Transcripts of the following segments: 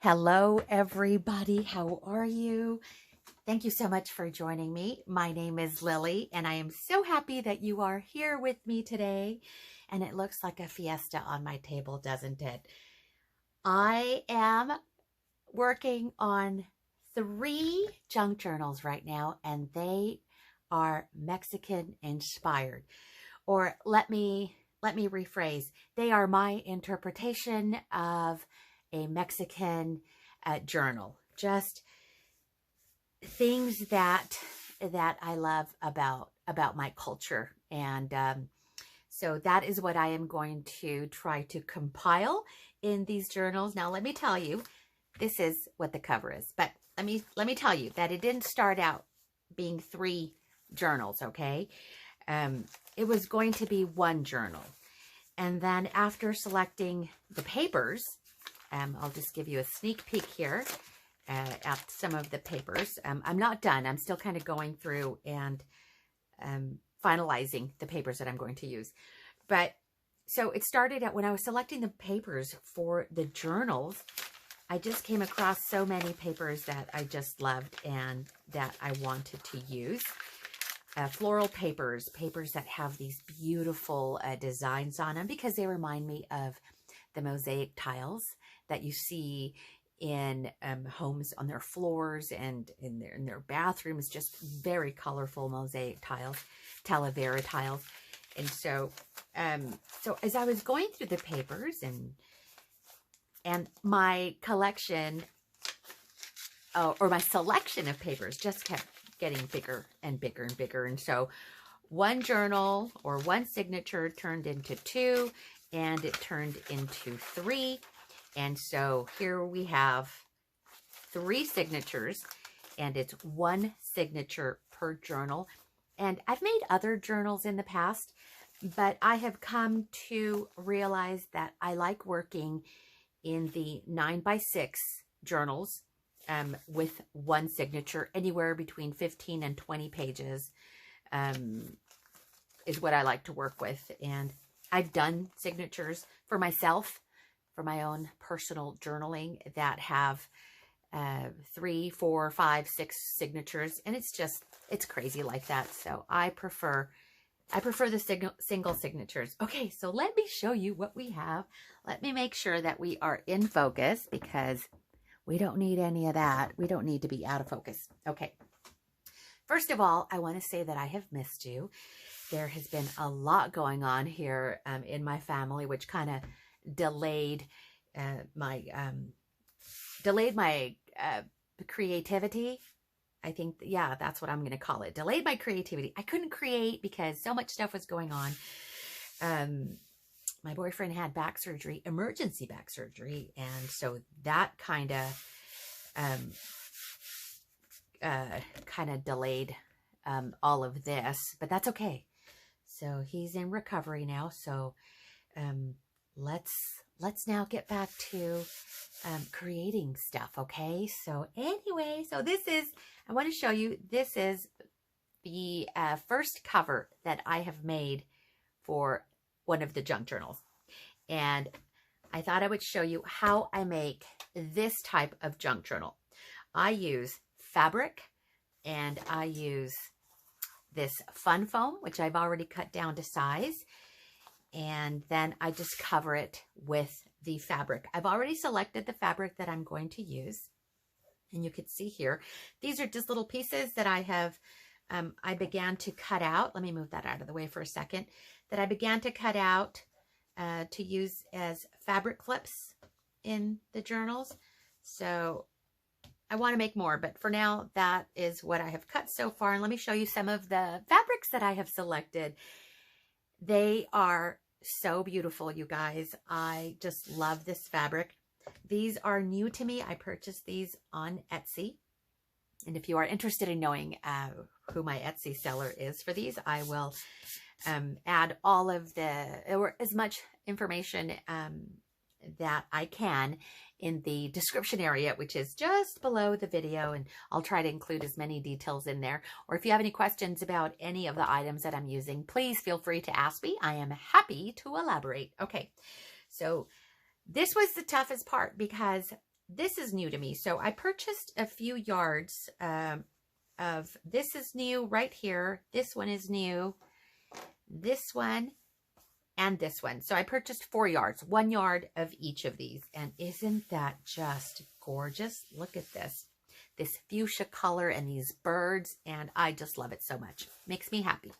Hello, everybody. How are you? Thank you so much for joining me. My name is Lily, and I am so happy that you are here with me today. And it looks like a fiesta on my table, doesn't it? I am working on 3 junk journals right now, and they are Mexican inspired. Or let me rephrase. They are my interpretation of a Mexican journal. Just things that I love about my culture. And so that is what I am going to try to compile in these journals. Now, let me tell you, this is what the cover is. But let me tell you that it didn't start out being 3 journals, okay? It was going to be 1 journal. And then after selecting the papers, I'll just give you a sneak peek here at some of the papers. I'm not done. I'm still kind of going through and finalizing the papers that I'm going to use. But so it started out when I was selecting the papers for the journals. I just came across so many papers that I just loved and that I wanted to use. Floral papers that have these beautiful designs on them because they remind me of the mosaic tiles that you see in homes on their floors and in their bathrooms, just very colorful mosaic tiles, Talavera tiles. And so as I was going through the papers and my collection or my selection of papers just kept getting bigger and bigger and bigger. And so 1 journal or 1 signature turned into 2, and it turned into 3. And so here we have 3 signatures, and it's 1 signature per journal. And I've made other journals in the past, but I have come to realize that I like working in the 9x6 journals with 1 signature. Anywhere between 15 and 20 pages is what I like to work with. And I've done signatures for myself, for my own personal journaling that have 3, 4, 5, 6 signatures. And it's crazy like that. So I prefer the single signatures. Okay, so let me show you what we have. Let me make sure that we are in focus because we don't need any of that. We don't need to be out of focus. Okay. First of all, I want to say that I have missed you. There has been a lot going on here in my family, which kind of delayed my creativity. I think, yeah, that's what I'm going to call it. Delayed my creativity. I couldn't create because so much stuff was going on. My boyfriend had back surgery, emergency back surgery. And so that kind of delayed all of this, but that's okay. So he's in recovery now. So let's now get back to creating stuff. Okay. So anyway, so I want to show you, this is the first cover that I have made for one of the junk journals. And I thought I would show you how I make this type of junk journal. I use fabric and I use this fun foam, which I've already cut down to size. And then I just cover it with the fabric. I've already selected the fabric that I'm going to use. And you can see here, these are just little pieces that I have, I began to cut out. Let me move that out of the way for a second. That I began to cut out to use as fabric flips in the journals. So I want to make more, but for now, that is what I have cut so far. And let me show you some of the fabrics that I have selected. They are so beautiful, you guys. I just love this fabric. These are new to me. I purchased these on Etsy. And if you are interested in knowing who my Etsy seller is for these, I will add all of or as much information that I can in the description area, which is just below the video. And I'll try to include as many details in there. Or if you have any questions about any of the items that I'm using, please feel free to ask me. I am happy to elaborate. Okay, so this was the toughest part because this is new to me. So I purchased a few yards of, this is new right here. This one is new. This one and this one. So I purchased 4 yards, 1 yard of each of these. And isn't that just gorgeous? Look at this. This fuchsia color and these birds. And I just love it so much. Makes me happy.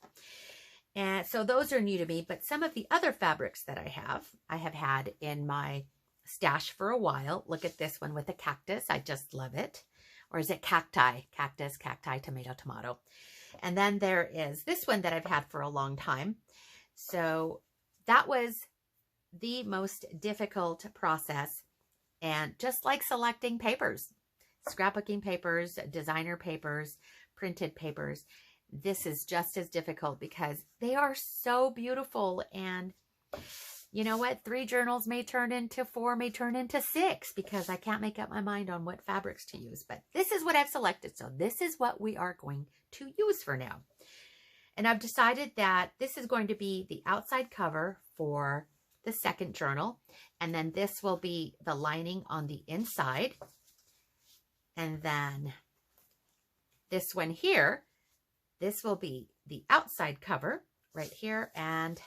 And so those are new to me. But some of the other fabrics that I have had in my stash for a while. Look at this one with a cactus. I just love it. Or is it cacti? Cactus, cacti, tomato, tomato. And then there is this one that I've had for a long time. So that was the most difficult process. And just like selecting papers, scrapbooking papers, designer papers, printed papers, this is just as difficult because they are so beautiful. And you know what? 3 journals may turn into 4, may turn into 6 because I can't make up my mind on what fabrics to use. But this is what I've selected. So this is what we are going to use for now. And I've decided that this is going to be the outside cover for the second journal. And then this will be the lining on the inside. And then this one here, this will be the outside cover right here. And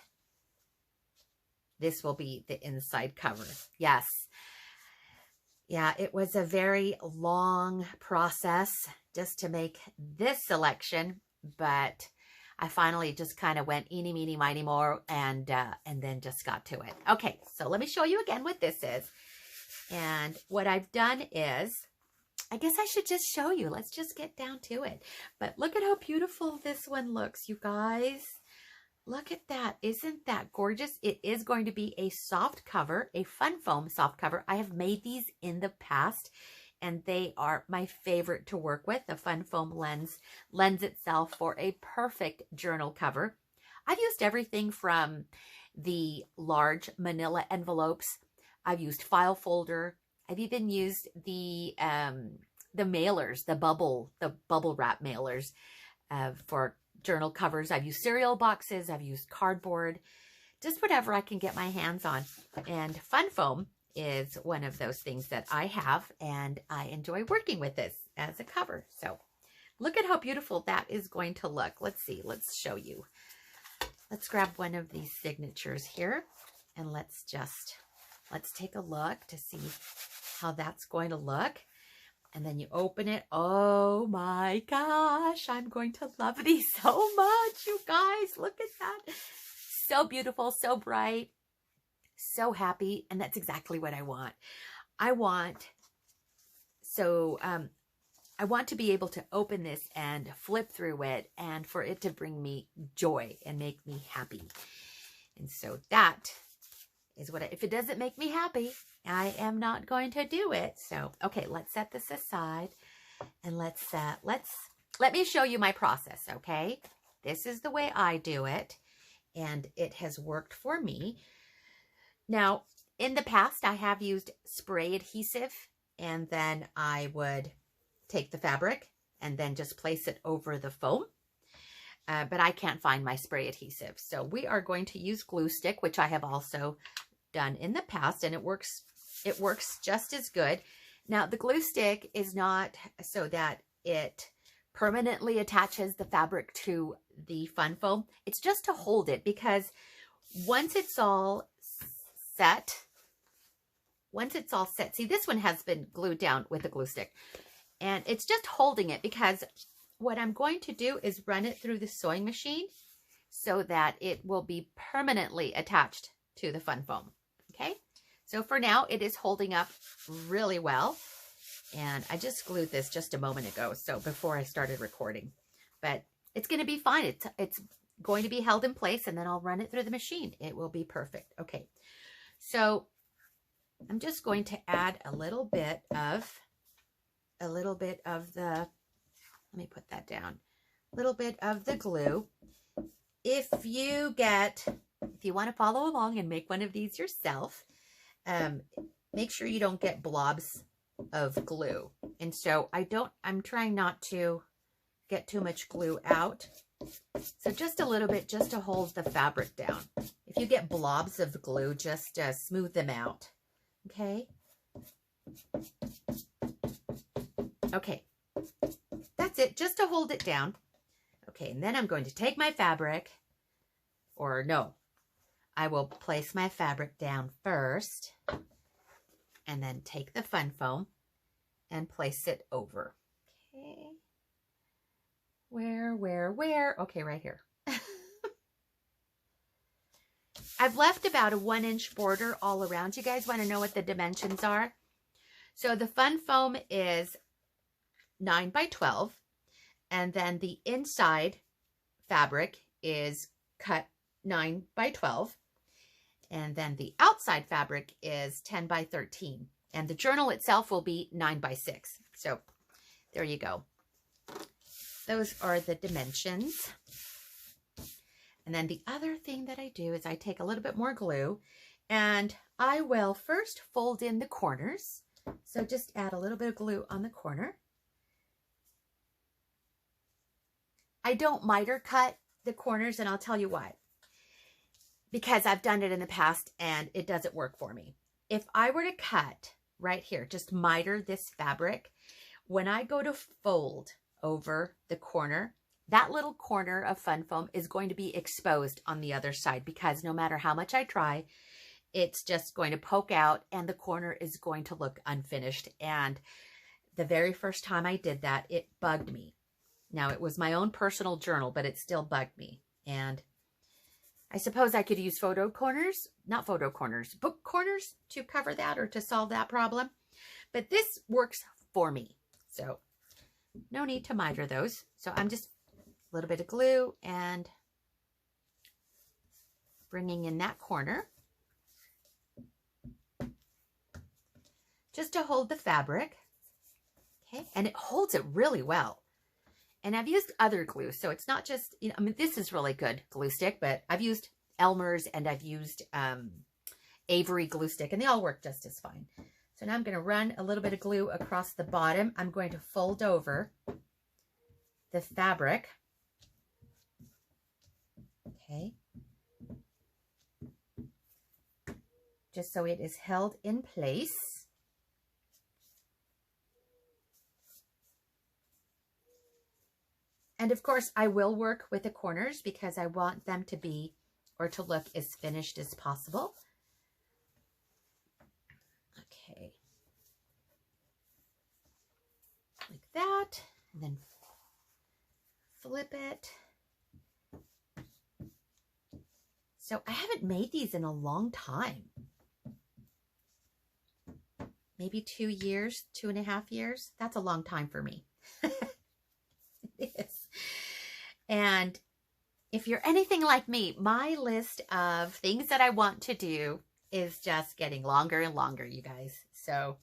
this will be the inside cover. Yes. Yeah, it was a very long process just to make this selection, but I finally just kind of went eeny, meeny, miny, more, and then just got to it. Okay, so let me show you again what this is. And what I've done is, I guess I should just show you. Let's just get down to it. But look at how beautiful this one looks, you guys. Look at that. Isn't that gorgeous? It is going to be a soft cover, a fun foam soft cover. I have made these in the past, and they are my favorite to work with. The fun foam lends itself for a perfect journal cover. I've used everything from the large manila envelopes. I've used file folder. I've even used the mailers, the bubble wrap mailers for journal covers. I've used cereal boxes. I've used cardboard, just whatever I can get my hands on. And fun foam is one of those things that I have, and I enjoy working with this as a cover. So look at how beautiful that is going to look. Let's see. Let's show you. Let's grab one of these signatures here, and let's take a look to see how that's going to look. And then you open it. Oh my gosh, I'm going to love these so much, you guys. Look at that. So beautiful, so bright, so happy. And that's exactly what I want. I want to be able to open this and flip through it and for it to bring me joy and make me happy. And so that is what if it doesn't make me happy, I am not going to do it. So, okay, let's set this aside and let me show you my process, okay? This is the way I do it, and it has worked for me. Now, in the past, I have used spray adhesive, and then I would take the fabric and then just place it over the foam. But I can't find my spray adhesive. So we are going to use glue stick, which I have also done in the past, and it works just as good. Now, the glue stick is not so that it permanently attaches the fabric to the fun foam. It's just to hold it, because once it's all set, see, this one has been glued down with a glue stick, and it's just holding it, because what I'm going to do is run it through the sewing machine so that it will be permanently attached to the fun foam. Okay, so for now it is holding up really well, and I just glued this just a moment ago, so before I started recording, but it's going to be fine. It's going to be held in place, and then I'll run it through the machine. It will be perfect. Okay, so I'm just going to add a little bit of the, let me put that down, a little bit of the glue. If you want to follow along and make one of these yourself, make sure you don't get blobs of glue. And so I'm trying not to get too much glue out. So just a little bit, just to hold the fabric down. If you get blobs of glue, just smooth them out. Okay. Okay, that's it, just to hold it down. Okay, and then I'm going to take my fabric, or no, I will place my fabric down first, and then take the fun foam and place it over. Okay, where? Okay, right here. I've left about a 1-inch border all around. You guys want to know what the dimensions are? So the fun foam is 9 by 12, and then the inside fabric is cut 9 by 12, and then the outside fabric is 10 by 13, and the journal itself will be 9 by 6. So there you go. Those are the dimensions. And then the other thing that I do is I take a little bit more glue, and I will first fold in the corners. So just add a little bit of glue on the corner. I don't miter cut the corners, and I'll tell you why. Because I've done it in the past and it doesn't work for me. If I were to cut right here, just miter this fabric, when I go to fold over the corner, that little corner of fun foam is going to be exposed on the other side, because no matter how much I try, it's just going to poke out and the corner is going to look unfinished. And the very first time I did that, it bugged me. Now, it was my own personal journal, but it still bugged me. And I suppose I could use book corners to cover that or to solve that problem. But this works for me. So no need to miter those. So I'm just a little bit of glue and bringing in that corner just to hold the fabric. Okay, and it holds it really well. And I've used other glue, so it's not just, you know, I mean, this is really good glue stick, but I've used Elmer's and I've used Avery glue stick, and they all work just as fine. So now I'm going to run a little bit of glue across the bottom. I'm going to fold over the fabric. Okay. Just so it is held in place. And of course, I will work with the corners because I want them to be, or to look as finished as possible. Okay. Like that. And then flip it. So I haven't made these in a long time. Maybe 2 years, 2.5 years. That's a long time for me. It is. And if you're anything like me, my list of things that I want to do is just getting longer and longer, you guys. So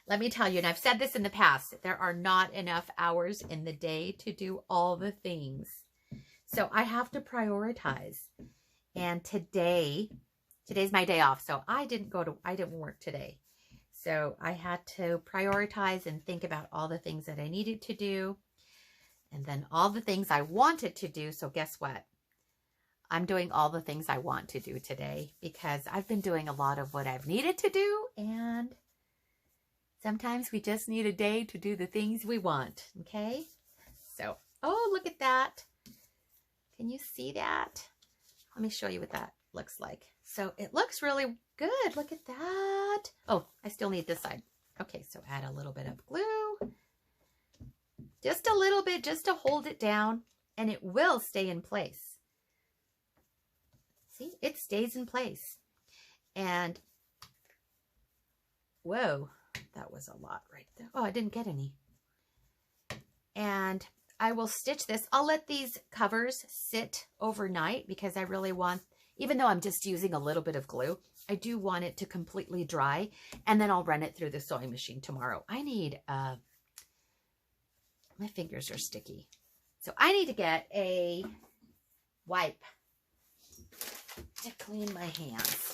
let me tell you, and I've said this in the past, there are not enough hours in the day to do all the things. So I have to prioritize. And today's my day off. So I didn't work today. So I had to prioritize and think about all the things that I needed to do. And then all the things I wanted to do. So guess what? I'm doing all the things I want to do today because I've been doing a lot of what I've needed to do. And sometimes we just need a day to do the things we want. Okay. So, oh, look at that. Can you see that? Let me show you what that looks like. So it looks really good. Look at that. Oh, I still need this side. Okay. So add a little bit of glue. Just a little bit, just to hold it down, and it will stay in place. See, it stays in place. And, whoa, that was a lot right there. Oh, I didn't get any. And I will stitch this. I'll let these covers sit overnight because I really want, even though I'm just using a little bit of glue, I do want it to completely dry, and then I'll run it through the sewing machine tomorrow. I need my fingers are sticky. So I need to get a wipe to clean my hands.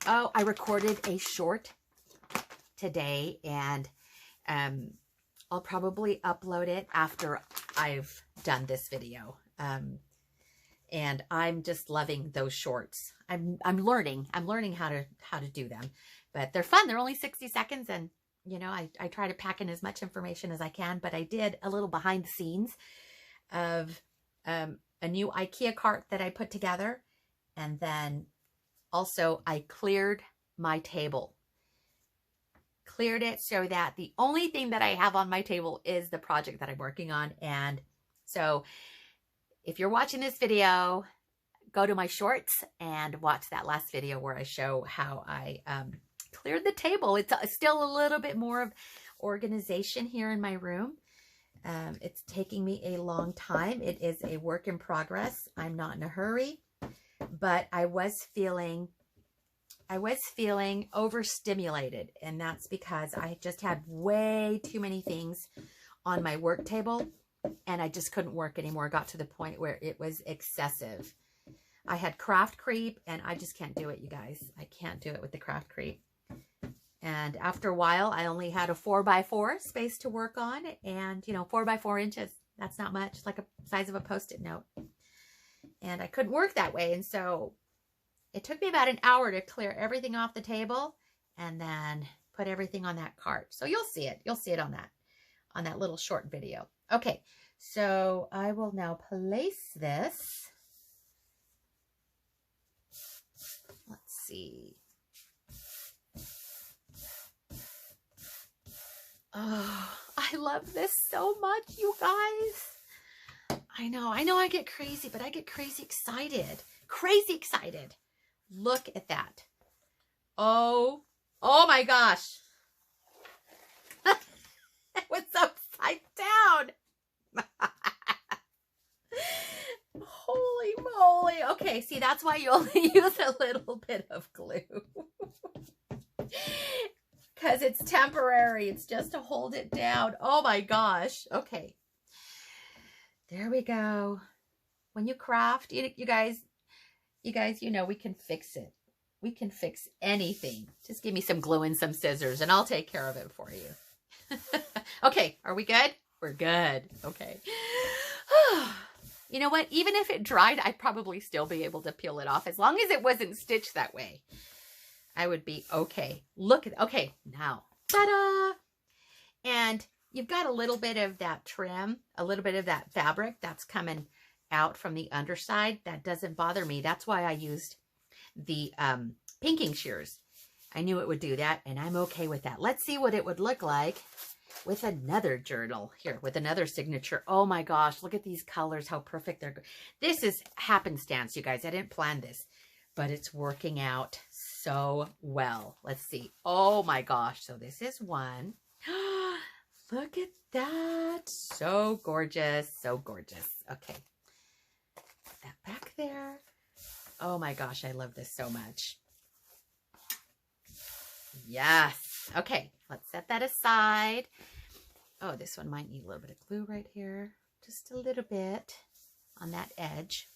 Oh, I recorded a short today, and I'll probably upload it after I've done this video. And I'm just loving those shorts. I'm learning how to do them, but they're fun. They're only 60 seconds, and you know, I try to pack in as much information as I can, but I did a little behind the scenes of a new IKEA cart that I put together. And then also I cleared my table. Cleared it so that the only thing that I have on my table is the project that I'm working on. And so if you're watching this video, go to my shorts and watch that last video where I show how I cleared the table. It's still a little bit more of organization here in my room. It's taking me a long time. It is a work in progress. I'm not in a hurry, but I was feeling overstimulated, and that's because I just had way too many things on my work table, and I just couldn't work anymore. It got to the point where it was excessive. I had craft creep, and I just can't do it, you guys. I can't do it with the craft creep. And after a while, I only had a 4x4 space to work on, and, you know, 4x4 inches, that's not much, like a size of a Post-it note. And I couldn't work that way, and so it took me about an hour to clear everything off the table and then put everything on that cart. So you'll see it. You'll see it on that little short video. Okay, so I will now place this. Let's see. Oh, I love this so much, you guys. I know I get crazy, but I get crazy excited. Crazy excited. Look at that. Oh my gosh. It was upside down. Holy moly. Okay, see, that's why you only use a little bit of glue. Because it's temporary. It's just to hold it down. Oh my gosh. Okay. There we go. When you craft, you guys, you know, we can fix it. We can fix anything. Just give me some glue and some scissors and I'll take care of it for you. Okay, are we good? We're good. Okay. You know what? Even if it dried, I'd probably still be able to peel it off. As long as it wasn't stitched that way, I would be okay. Look at, okay, now, ta-da! And you've got a little bit of that trim, a little bit of that fabric that's coming out from the underside. That doesn't bother me. That's why I used the pinking shears. I knew it would do that, and I'm okay with that. Let's see what it would look like with another journal here, with another signature. Oh my gosh, look at these colors, how perfect they're. This is happenstance, you guys. I didn't plan this, but it's working out so well. Let's see. Oh my gosh. So this is one. Look at that. So gorgeous. So gorgeous. Okay. Put that back there. Oh my gosh. I love this so much. Yes. Okay. Let's set that aside. Oh, this one might need a little bit of glue right here. Just a little bit on that edge.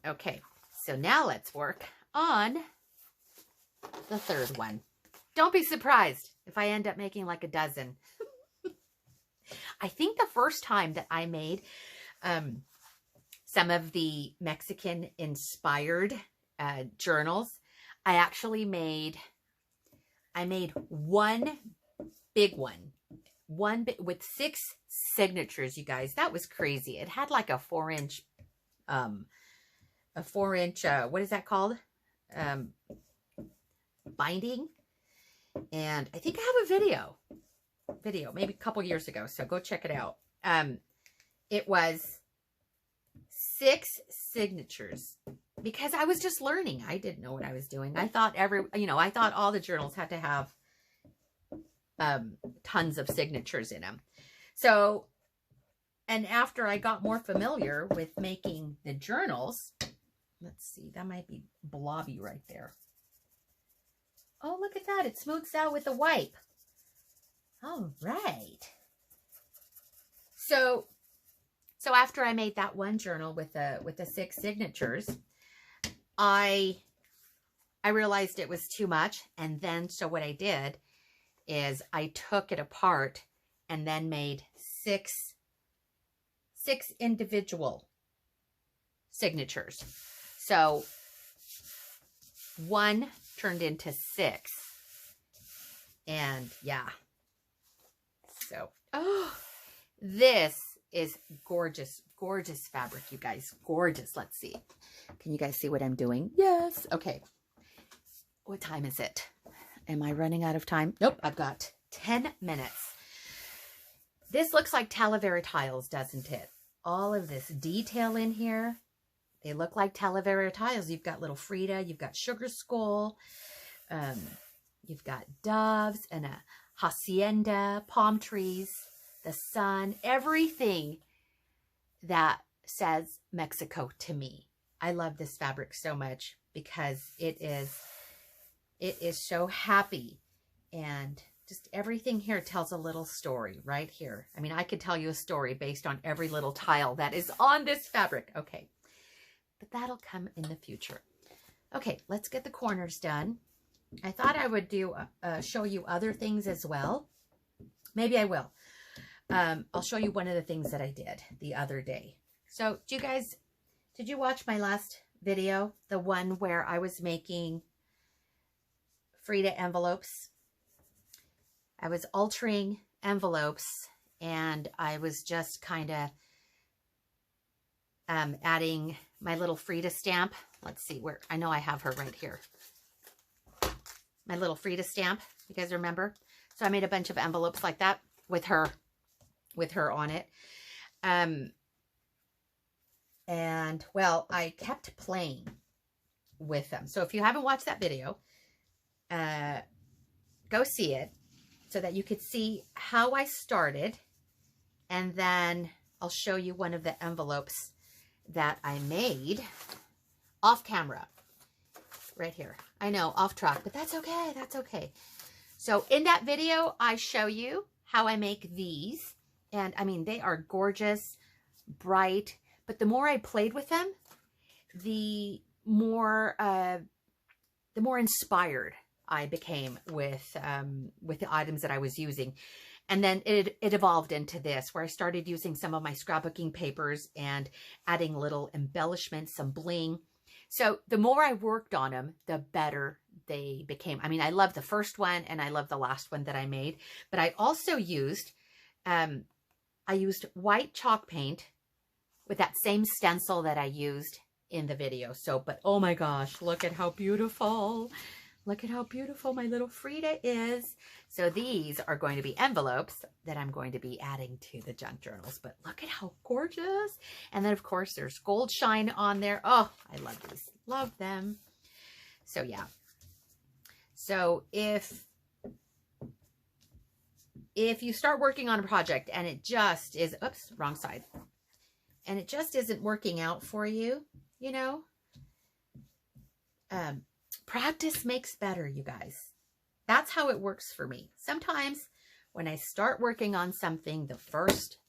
Okay. So now let's work on the third one. Don't be surprised if I end up making like a dozen. I think the first time that I made some of the Mexican inspired journals, I actually made one big one. With 6 signatures, you guys. That was crazy. It had like a 4-inch what is that called? Binding. And I think I have a video maybe a couple years ago, so go check it out. It was 6 signatures because I was just learning. I didn't know what I was doing. I thought I thought all the journals had to have tons of signatures in them. So, and after I got more familiar with making the journals, let's see, that might be blobby right there. Oh, look at that. It smooths out with a wipe. All right. So after I made that one journal with the 6 signatures, I realized it was too much. And then, so what I did is I took it apart and then made six individual signatures. So 1 turned into 6. And yeah. So, oh, this is gorgeous, gorgeous fabric, you guys. Gorgeous. Let's see. Can you guys see what I'm doing? Yes. Okay. What time is it? Am I running out of time? Nope. I've got 10 minutes. This looks like Talavera tiles, doesn't it? All of this detail in here. They look like Talavera tiles. You've got little Frida. You've got Sugar Skull. You've got doves and a hacienda, palm trees, the sun, everything that says Mexico to me. I love this fabric so much because it is so happy, and just everything here tells a little story right here. I mean, I could tell you a story based on every little tile that is on this fabric. Okay, but that'll come in the future. Okay, let's get the corners done. I thought I would show you other things as well. Maybe I will. I'll show you one of the things that I did the other day. So did you watch my last video? The one where I was making Frida envelopes. I was altering envelopes, and I was just kind of adding my little Frida stamp. Let's see where, I know I have her right here. My little Frida stamp, you guys remember? So I made a bunch of envelopes like that with her on it. And well, I kept playing with them. So if you haven't watched that video, go see it so that you could see how I started. And then I'll show you one of the envelopes that I made off camera right here. I know, off track, but that's okay. That's okay. So in that video, I show you how I make these. And I mean, they are gorgeous, bright, but the more I played with them, the more inspired I became with the items that I was using. And then it evolved into this, where I started using some of my scrapbooking papers and adding little embellishments, some bling. So the more I worked on them, the better they became. I mean, I love the first one and I love the last one that I made, but I also used, I used white chalk paint with that same stencil that I used in the video. So, but oh my gosh, look at how beautiful. Look at how beautiful my little Frida is. So these are going to be envelopes that I'm going to be adding to the junk journals. But look at how gorgeous. And then, of course, there's gold shine on there. Oh, I love these. Love them. So, yeah. So if you start working on a project and it just is, oops, wrong side. And it just isn't working out for you, you know, practice makes better, you guys. That's how it works for me. Sometimes when I start working on something, the first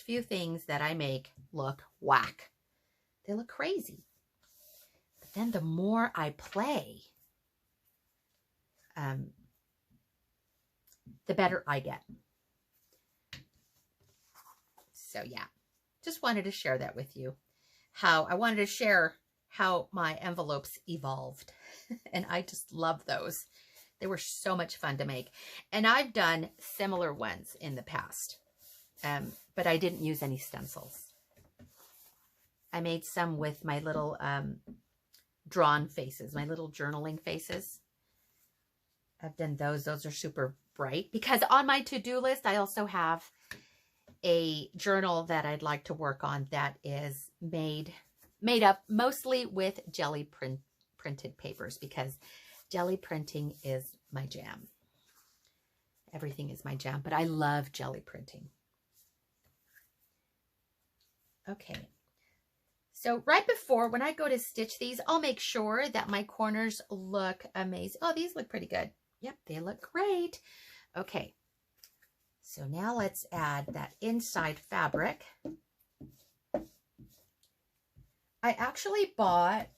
few things that I make look whack. They look crazy. But then the more I play, the better I get. So yeah, just wanted to share that with you. I wanted to share how my envelopes evolved. And I just love those. They were so much fun to make. And I've done similar ones in the past, but I didn't use any stencils. I made some with my little drawn faces, my little journaling faces. I've done those. Those are super bright because on my to-do list, I also have a journal that I'd like to work on that is made up mostly with jelly printed papers, because jelly printing is my jam. Everything is my jam, but I love jelly printing. Okay. So right before, when I go to stitch these, I'll make sure that my corners look amazing. Oh, these look pretty good. Yep, they look great. Okay. So now let's add that inside fabric. I actually bought,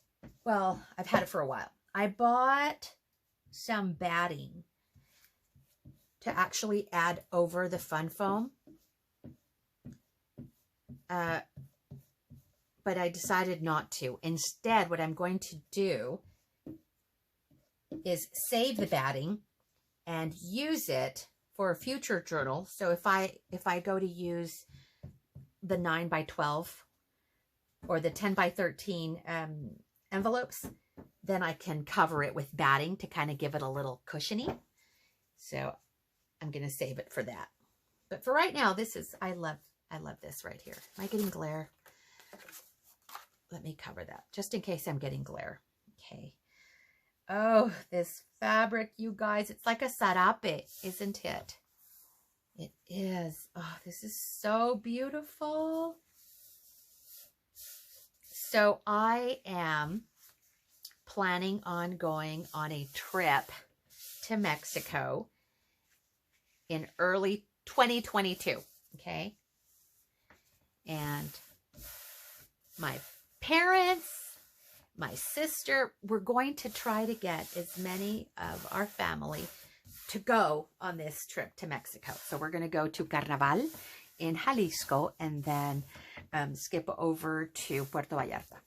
well, I've had it for a while. I bought some batting to actually add over the fun foam. but I decided not to. Instead, what I'm going to do is save the batting and use it for a future journal. So if I go to use the 9x12 or the 10x13 envelopes, then I can cover it with batting to kind of give it a little cushiony. So I'm going to save it for that. But for right now, this is, I love this right here. Am I getting glare? Let me cover that just in case I'm getting glare. Okay. Oh, this fabric, you guys, it's like a sarape, isn't it? It is. Oh, this is so beautiful. So I am planning on going on a trip to Mexico in early 2022, okay? And my parents, my sister, we're going to try to get as many of our family to go on this trip to Mexico. So we're going to go to Carnaval in Jalisco and then skip over to Puerto Vallarta.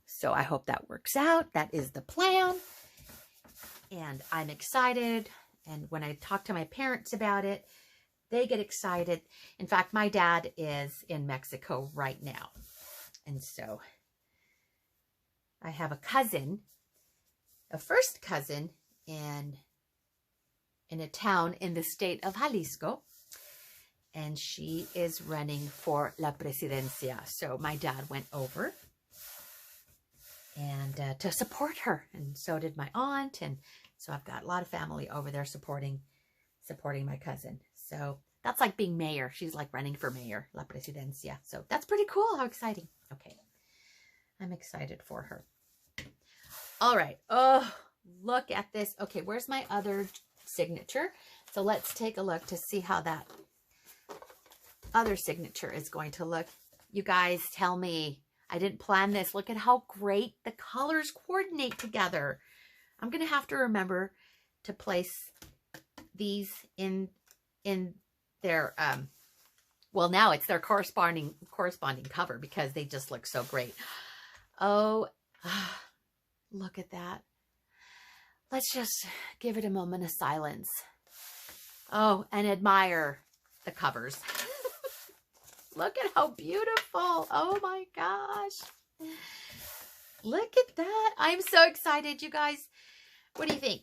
So I hope that works out. That is the plan. And I'm excited. And when I talk to my parents about it, they get excited. In fact, my dad is in Mexico right now. And so I have a cousin, a first cousin in a town in the state of Jalisco. And she is running for la presidencia. So my dad went over and to support her. And so did my aunt. And so I've got a lot of family over there supporting my cousin. So that's like being mayor. She's like running for mayor, la presidencia. So that's pretty cool. How exciting. Okay. I'm excited for her. All right. Oh, look at this. Okay, where's my other signature? So let's take a look to see how that other signature is going to look. You guys tell me. I didn't plan this. Look at how great the colors coordinate together. I'm going to have to remember to place these in their, well, now it's their corresponding cover because they just look so great. Oh, look at that. Let's just give it a moment of silence. Oh, and admire the covers. Look at how beautiful. Oh my gosh. Look at that. I'm so excited, you guys. What do you think?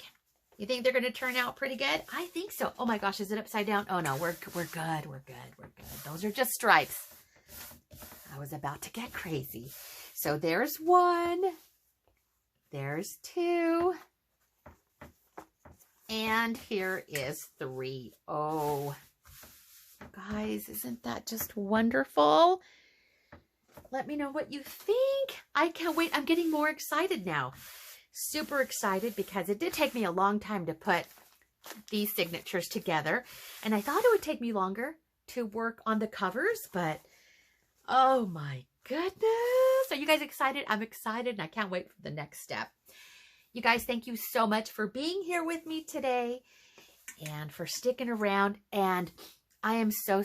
You think they're going to turn out pretty good? I think so. Oh my gosh, is it upside down? Oh no, we're good. We're good. Those are just stripes. I was about to get crazy. So there's one. There's two. And here is three. Oh, guys, isn't that just wonderful? Let me know what you think. I can't wait. I'm getting more excited now. Super excited because it did take me a long time to put these signatures together. And I thought it would take me longer to work on the covers, but oh my goodness. Are you guys excited? I'm excited and I can't wait for the next step. You guys, thank you so much for being here with me today and for sticking around. And I am so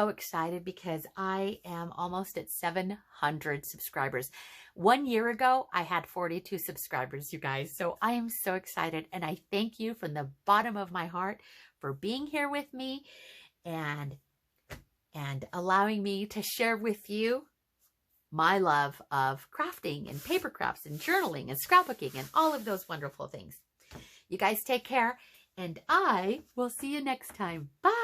excited because I am almost at 700 subscribers. 1 year ago, I had 42 subscribers, you guys. So I am so excited. And I thank you from the bottom of my heart for being here with me and allowing me to share with you my love of crafting and paper crafts and journaling and scrapbooking and all of those wonderful things. You guys take care and I will see you next time. Bye.